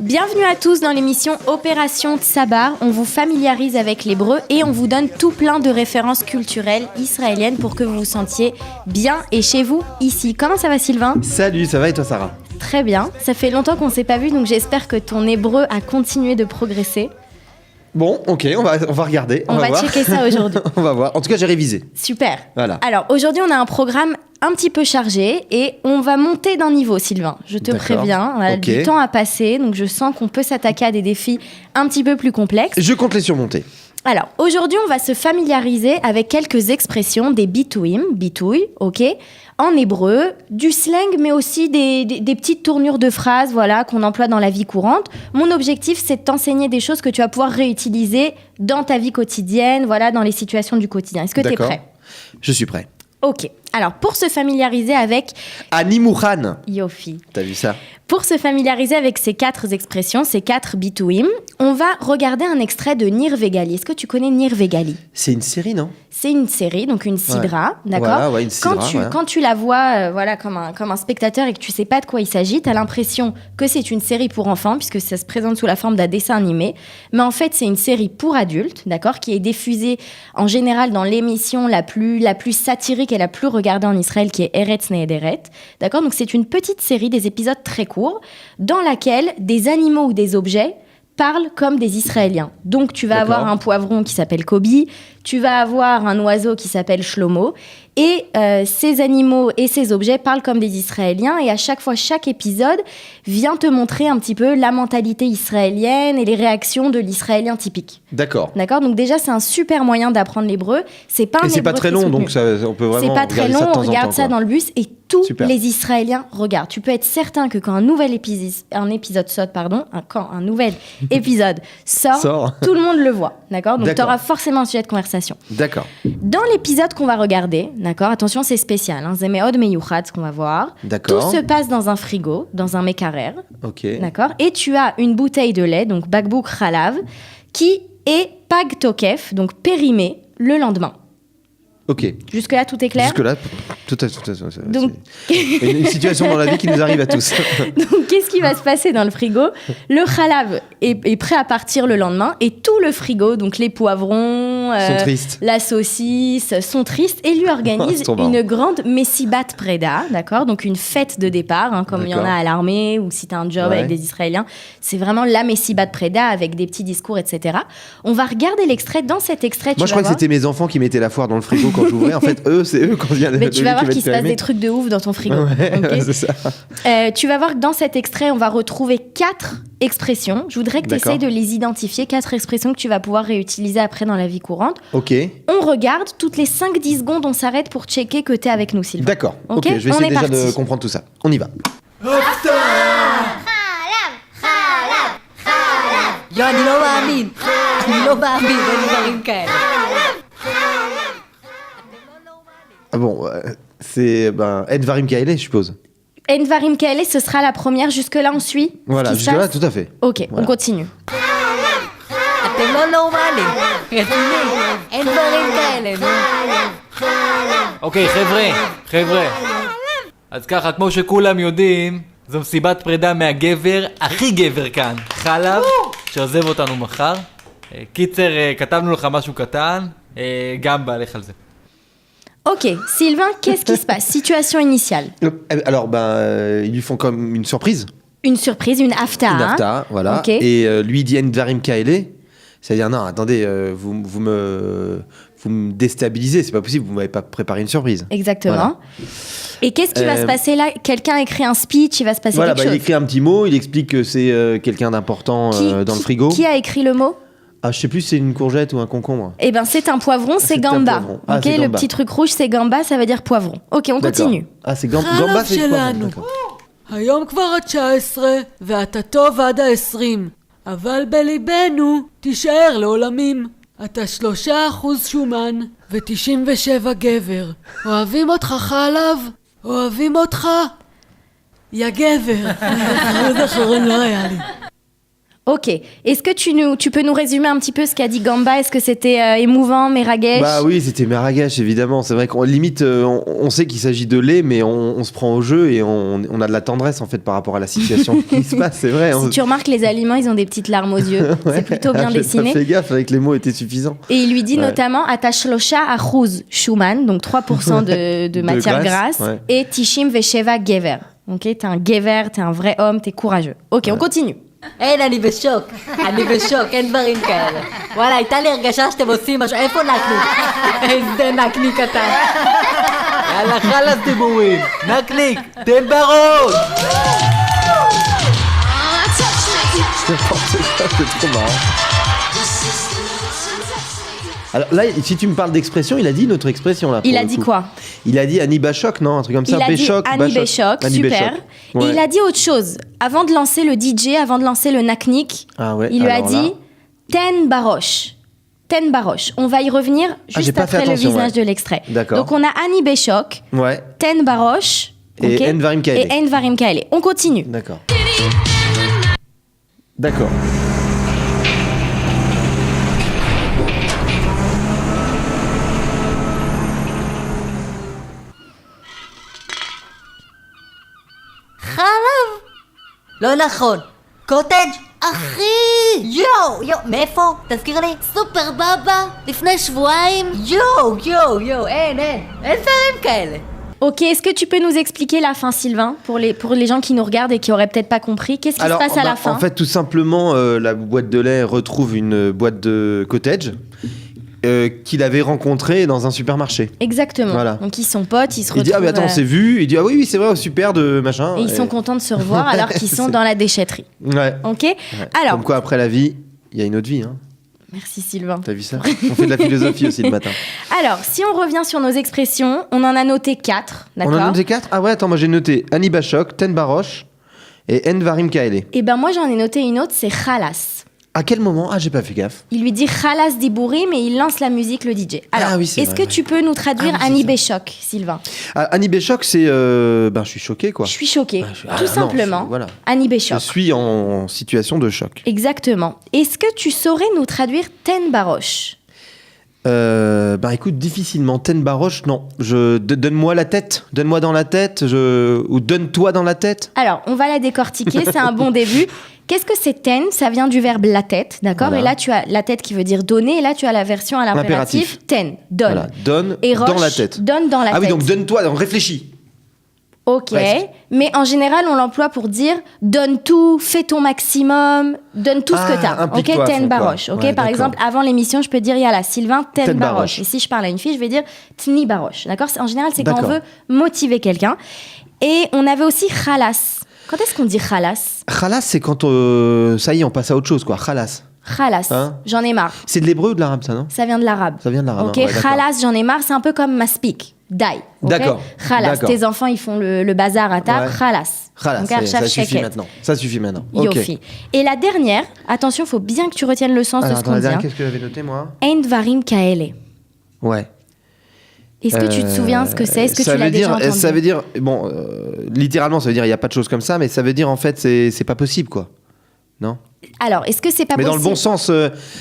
Bienvenue à tous dans l'émission Opération Tsabar. On vous familiarise avec l'hébreu et on vous donne tout plein de références culturelles israéliennes pour que vous vous sentiez bien et chez vous ici. Comment ça va, Sylvain ? Salut, ça va et toi, Sarah ? Très bien. Ça fait longtemps qu'on ne s'est pas vu, donc j'espère que ton hébreu a continué de progresser. Bon, ok, on va regarder. On va voir. checker ça aujourd'hui. On va voir. En tout cas, j'ai révisé. Super. Voilà. Alors, aujourd'hui, on a un programme un petit peu chargé et on va monter d'un niveau, Sylvain. Je te préviens, on a du temps à passer, donc je sens qu'on peut s'attaquer à des défis un petit peu plus complexes. Je compte les surmonter. Alors, aujourd'hui, on va se familiariser avec quelques expressions, des bitouim, bitouilles, ok, en hébreu, du slang, mais aussi des petites tournures de phrases, voilà, qu'on emploie dans la vie courante. Mon objectif, c'est de t'enseigner des choses que tu vas pouvoir réutiliser dans ta vie quotidienne, voilà, dans les situations du quotidien. Est-ce que tu es prêt ? Je suis prêt. Ok. Alors, pour se familiariser avec... Ani Mouchan. Yofi. T'as vu ça ? Pour se familiariser avec ces 4 expressions, ces 4 bitouim, on va regarder un extrait de Nir Vegali. Est-ce que tu connais Nir Vegali ? C'est une série, non ? C'est une série, donc une sidra, d'accord ? Voilà, ouais, une sidra, quand tu la vois voilà, comme un spectateur et que tu sais pas de quoi il s'agit, tu as l'impression que c'est une série pour enfants, puisque ça se présente sous la forme d'un dessin animé. Mais en fait, c'est une série pour adultes, d'accord ? Qui est diffusée en général dans l'émission la plus satirique et la plus regardée en Israël, qui est Eretz Nehederet, d'accord ? Donc c'est une petite série, des épisodes très courts, dans laquelle des animaux ou des objets parlent comme des Israéliens. Donc tu vas avoir un poivron qui s'appelle Kobi, tu vas avoir un oiseau qui s'appelle Shlomo, et ces animaux et ces objets parlent comme des Israéliens, et à chaque fois, chaque épisode vient te montrer un petit peu la mentalité israélienne et les réactions de l'Israélien typique. D'accord. Donc déjà, c'est un super moyen d'apprendre l'hébreu. C'est pas un c'est pas très long, donc ça, on peut vraiment c'est pas très long, on regarde ça dans le bus, et tous les Israéliens regardent. Tu peux être certain que quand un nouvel épisode sort, tout le monde le voit, d'accord ? Donc tu auras forcément un sujet de conversation. D'accord. Dans l'épisode qu'on va regarder, d'accord, attention, c'est spécial, c'est Meod Meyouchad ce qu'on va voir. D'accord. Tout se passe dans un frigo, dans un mekarer. Ok. D'accord. Et tu as une bouteille de lait, donc bakbouk halav, qui est pag tokef, donc périmée, le lendemain. Ok. Jusque-là, tout est clair ? Jusque-là, tout à fait. Donc... C'est une situation dans la vie qui nous arrive à tous. Donc, qu'est-ce qui va se passer dans le frigo ? Le halav est prêt à partir le lendemain, et tout le frigo, donc les poivrons, la saucisse, sont tristes et lui organisent une grande messibat preda, d'accord ? Donc une fête de départ, comme il y en a à l'armée, ou si tu as un job avec des Israéliens. C'est vraiment la messibat preda avec des petits discours, etc. On va regarder l'extrait. Dans cet extrait, moi, je crois que c'était mes enfants qui mettaient la foire dans le frigo quand j'ouvrais. En fait, c'est eux quand viennent. Mais tu vas voir qu'il se passe des trucs de ouf dans ton frigo. Ouais, c'est ça. Tu vas voir que dans cet extrait, on va retrouver 4 expressions. Je voudrais que tu essayes de les identifier. 4 expressions que tu vas pouvoir réutiliser après dans la vie courante. Ok. On regarde, toutes les 5-10 secondes, on s'arrête pour checker que tu es avec nous, Sylvain. D'accord. Ok, je vais essayer déjà de comprendre tout ça. On y va. אני לא מאמין, אין דברים כאלה. Ah bon, c'est En Dvarim Kaele, je suppose. En Dvarim Kaele, ce sera la première. Jusque-là, on suit. Voilà, jusque-là, tout à fait. Ok, voilà. On continue. אתם לא נורמלים, אין דברים כאלה, נו. אוקיי, חבר'ה. אז ככה, כמו שכולם יודעים, זו מסיבת פרידה מהגבר, הכי גבר כאן, חלב, שעוזב אותנו מחר. קיצר, כתבנו לך משהו קטן, גם בעליך על זה. Ok, Sylvain, qu'est-ce qui se passe ? Situation initiale. Alors, ils lui font comme une surprise. Une surprise, une hafta. Une hafta, voilà. Okay. Et lui dit En Dvarim Kaele. C'est-à-dire, non, attendez, vous me déstabilisez, c'est pas possible, vous m'avez pas préparé une surprise. Exactement. Voilà. Et qu'est-ce qui va se passer là ? Quelqu'un écrit un speech, il va se passer quelque chose. Il écrit un petit mot, il explique que c'est quelqu'un d'important dans le frigo. Qui a écrit le mot ? Ah, je sais plus si c'est une courgette ou un concombre. Eh ben, c'est un poivron, c'est gamba. Ah, ok, le petit truc rouge, c'est gamba, ça veut dire poivron. Ok, on continue. Ah, c'est gamba, c'est poivron. היום כבר ה-19 ואתה טוב עד ה-20, אבל בליבנו תישאר לעולמים. אתה 3% שומן ו97 גבר. אוהבים אותך חלב? אוהבים אותך? יא גבר. עוד אחרון לא היה לי. Ok. Est-ce que tu peux nous résumer un petit peu ce qu'a dit Gamba? Est-ce que c'était émouvant, Meragesh? Bah oui, c'était Meragesh, évidemment. C'est vrai qu'on limite, on sait qu'il s'agit de lait, mais on se prend au jeu et on a de la tendresse en fait par rapport à la situation qui se passe. C'est vrai. Si tu remarques, les aliments, ils ont des petites larmes aux yeux. C'est plutôt bien dessiné. J'ai pas fait gaffe avec les mots étaient suffisants. Et il lui dit notamment Atashlosha achuz Schumann, donc 3% de matière grasse, ouais. et Tishim Vesheva Gever. Ok, t'es un Gever, t'es un vrai homme, t'es courageux. Ok, on continue. אין, אני בשוק, אין דברים כאלה. וואלה, הייתה לי הרגשה שאתם עושים משהו, איפה נקניק? איזה נקניק אתה. יאללה, חלאס דיבורים. נקניק, תן בראש! C'est trop marrant. Alors là, si tu me parles d'expression, il a dit une autre expression là. Il a dit quoi? Il a dit Annie Bachok, non? Un truc comme ça. Il a dit Béchoc, Annie Béchoc, super. Ouais. Et il a dit autre chose. Avant de lancer le DJ, avant de lancer le Naknik, il lui a dit Ten Barosh. Ten Barosh. On va y revenir juste après le visage de l'extrait. D'accord. Donc on a Annie Béchoc, Ten Barosh et Envarim Kaele. Et Envarim Kaele. On continue. D'accord. D'accord. חלב! לא נכון. קוטג' אחי! יואו, מאיפה? תזכיר לי. סופר בבא, לפני שבועיים. יואו, אין דברים כאלה. Ok, est-ce que tu peux nous expliquer la fin, Sylvain, pour les gens qui nous regardent et qui auraient peut-être pas compris? Qu'est-ce qui se passe à la fin? En fait, tout simplement, la boîte de lait retrouve une boîte de cottage qu'il avait rencontrée dans un supermarché. Exactement. Voilà. Donc ils sont potes, ils se retrouvent. Il dit mais attends, on s'est vu. Il dit oui, c'est vrai, super de machin. Et ils sont contents de se revoir alors qu'ils sont dans la déchetterie. Ouais. Ok. Ouais. Alors. Comme quoi, après la vie, il y a une autre vie. Hein. Merci Sylvain. T'as vu ça? On fait de la philosophie aussi le matin. Alors, si on revient sur nos expressions, on en a noté 4, d'accord? On en a noté 4? Ah ouais, attends, moi j'ai noté Annie Bachok, Ten Barosh et Envarim Kaele. Et ben moi j'en ai noté une autre, c'est Khalas. À quel moment? Ah, j'ai pas fait gaffe. Il lui dit Khalas Dibouri, mais il lance la musique, le DJ. Alors, est-ce que tu peux nous traduire Annie Béchoc, Sylvain? Annie Béchoc, c'est... je suis choqué, quoi. Je suis choqué, tout simplement. Voilà. Annie Béchoc. Je suis en situation de choc. Exactement. Est-ce que tu saurais nous traduire Ten Barosh? Écoute, difficilement. Ten Barosh, non. Donne-moi la tête. Donne-moi dans la tête. Ou donne-toi dans la tête. Alors, on va la décortiquer. C'est un bon début. Qu'est-ce que c'est ten? Ça vient du verbe la tête, d'accord? Voilà. Et là, tu as la tête qui veut dire donner. Et là, tu as la version à l'impératif. Ten, donne. Voilà. Donne et roche, dans la tête. Donne dans la tête. Ah oui, donc donne-toi, donc réfléchis. Ok, mais en général, on l'emploie pour dire donne tout, fais ton maximum, donne tout ce que t'as. Ok, ten baroche. Ok, par exemple, avant l'émission, je peux dire yalla, Sylvain, ten baroche. Et si je parle à une fille, je vais dire tni baroche. D'accord? En général, c'est quand on veut motiver quelqu'un. Et on avait aussi khalas. Quand est-ce qu'on dit khalas? Khalas, c'est quand ça y est, on passe à autre chose, quoi. Khalas. Khalas, j'en ai marre. C'est de l'hébreu ou de l'arabe, ça, non? Ça vient de l'arabe. Ça vient de l'arabe. Ok, khalas, j'en ai marre, c'est un peu comme maspik. Die. Okay? D'accord. Khalas, tes enfants, ils font le bazar à table. Khalas. Khalas, ça suffit maintenant. Ça suffit maintenant. Yofi. Et la dernière, attention, il faut bien que tu retiennes le sens de ce qu'on dit. Qu'est-ce que j'avais noté, moi? Envarim Kaele. Ouais. Est-ce que tu te souviens ce que c'est? Est-ce que tu l'as déjà entendu? Ça veut dire, bon, littéralement, ça veut dire il n'y a pas de choses comme ça, mais ça veut dire en fait, c'est pas possible, quoi. Non? Alors, est-ce que c'est pas possible? Mais dans le bon sens,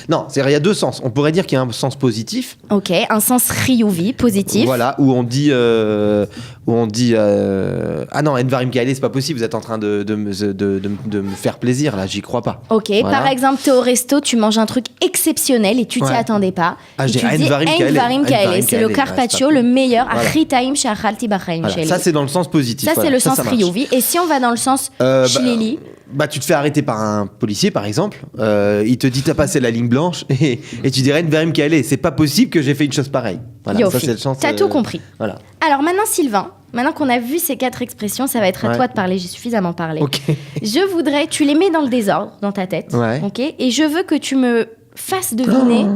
non, c'est-à-dire il y a deux sens. On pourrait dire qu'il y a un sens positif. Ok, un sens riyuvi, positif. Voilà, où on dit, ah non, Envarim Kaele, c'est pas possible. Vous êtes en train de me faire plaisir là, j'y crois pas. Ok, voilà. Par exemple, t'es au resto, tu manges un truc exceptionnel et tu t'y attendais pas. Ah, et tu dis Envarim Kaele, c'est le carpaccio, le meilleur. Achitaim shachalti bachaim sheli. Ça c'est dans le sens positif. Ça c'est le sens riyuvi. Et si on va dans le sens shlili? Tu te fais arrêter par un policier, par exemple. Il te dit t'as passé la ligne blanche et tu dirais Envarim Kaele. C'est pas possible que j'ai fait une chose pareille. Voilà, ça c'est le sens. T'as tout compris. Voilà. Alors maintenant, Sylvain, maintenant qu'on a vu ces 4 expressions, ça va être à toi de parler. J'ai suffisamment parlé. Okay. Je voudrais, tu les mets dans le désordre dans ta tête, ok? Et je veux que tu me fasses deviner.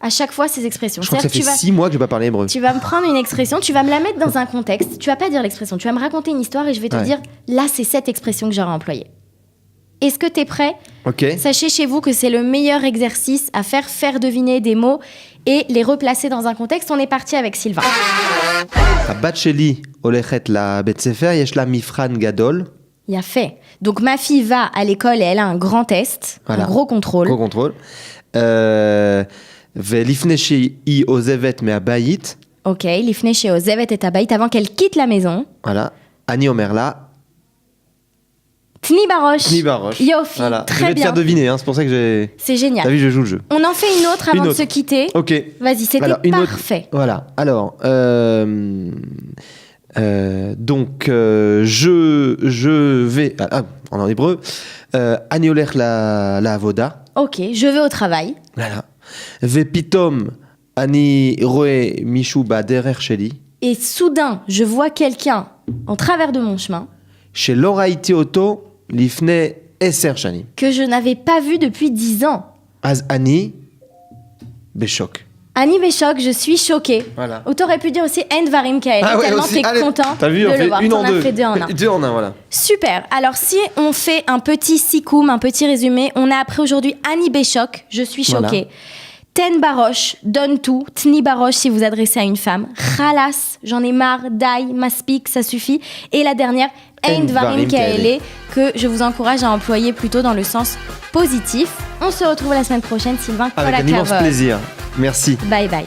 À chaque fois, ces expressions. Je crois que ça fait 6 mois que je vais pas parler hébreu. Tu vas me prendre une expression, tu vas me la mettre dans un contexte. Tu vas pas dire l'expression, tu vas me raconter une histoire et je vais te dire, là, c'est cette expression que j'aurais employée. Est-ce que tu es prêt? Ok. Sachez chez vous que c'est le meilleur exercice à faire deviner des mots et les replacer dans un contexte. On est parti avec Sylvain. הבת שלי הולכת לבית ספר, יש לה מבחן גדול, Il a fait. Donc ma fille va à l'école et elle a un grand test, Voilà. un gros contrôle. gros contrôle. ולפני שהיא עוזבת מהבית, Ok, l'ifne chez Ozevet et Tabaït avant qu'elle quitte la maison. voilà, אני אומר לה, Tni Baroche. תני בראש. Yofi, Voilà. Je très vais te faire bien. deviner, hein, c'est pour ça que j'ai... C'est T'as génial. vu, je joue le jeu. On en fait une autre avant Une de autre. se quitter. Ok. Vas-y, c'était Alors, une autre- parfait. Voilà. Alors, donc, je vais... en hébreu. אני הולך לעבודה. Ok, je vais au travail. voilà. ופתאום אני רואה מישהו בדרך שלי, Et soudain, je vois quelqu'un en travers de mon chemin שלא ראיתי אותו לפני 10 שנים. que je n'avais pas vu depuis 10 ans. אז אני בשוק. Annie Béchoc, je suis choquée. Voilà. Ou t'aurais pu dire aussi Endvarim Kael, tellement aussi. t'es Allez, content T'as vu, de on le fait voir. une T'en en as deux. fait 2 en 1. 2 en 1, voilà. Super. Alors si on fait un petit sikoum, un petit résumé, on a appris aujourd'hui Annie Béchoc, je suis choquée. Ten Baroche, donne tout. Tni Baroche si vous adressez à une femme. Khalas, j'en ai marre. Dai, maspik, ça suffit. Et la dernière, Ein Dvarim Kaele, que je vous encourage à employer plutôt dans le sens positif. On se retrouve la semaine prochaine, Sylvain. Avec Kol un immense hakavod. plaisir. Merci. Bye bye.